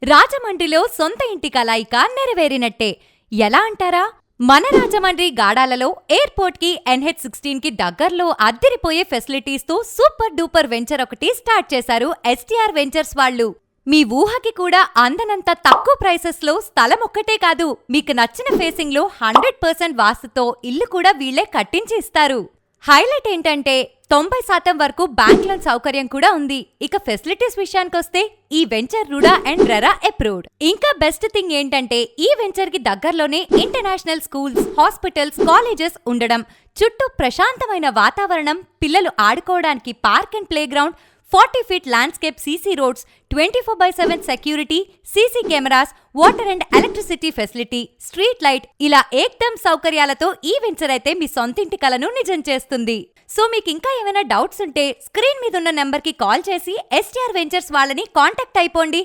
రాజమండ్రిలో సొంత ఇంటి కలాయిక నెరవేరినట్టే. ఎలా అంటారా? మన రాజమండ్రి గాడాలలో ఎయిర్పోర్ట్ కి NH16 కి దగ్గర్లో అద్దిరిపోయే ఫెసిలిటీస్తో సూపర్ డూపర్ వెంచర్ ఒకటి స్టార్ట్ చేశారు STR వెంచర్స్ వాళ్ళు. మీ ఊహకి కూడా అందనంత తక్కువ ప్రైసెస్లో స్థలం ఒక్కటే కాదు, మీకు నచ్చిన ఫేసింగ్లో 100% వాస్తుతో ఇల్లు కూడా వీళ్లే కట్టించి ఇస్తారు. హైలైట్ ఏంటంటే 90% వరకు బ్యాంక్ లోన్ సౌకర్యం కూడా ఉంది. ఇక ఫెసిలిటీస్ విషయానికొస్తే ఈ venture RUDA and RERA approved. ఇంకా బెస్ట్ థింగ్ ఏంటంటే ఈ వెంచర్ కి దగ్గరలోనే ఇంటర్నేషనల్ స్కూల్స్, హాస్పిటల్స్, కాలేజెస్ ఉండడం, చుట్టూ ప్రశాంతమైన వాతావరణం, పిల్లలు ఆడుకోవడానికి park and play ground, 40 feet landscape, CC roads, 24/7 security, CC cameras, water and electricity facility, street light, ఇలా ఏకదమ్ సౌకర్యాలతో ఈ వెంచర్ అయితే మీ సొంతింటి కలను నిజం చేస్తుంది. సో మీకు ఇంకా ఏమైనా డౌట్స్ ఉంటే స్క్రీన్ మీద ఉన్న నెంబర్కి కాల్ చేసి STR వెంచర్స్ వాళ్ళని కాంటాక్ట్ అయిపోండి.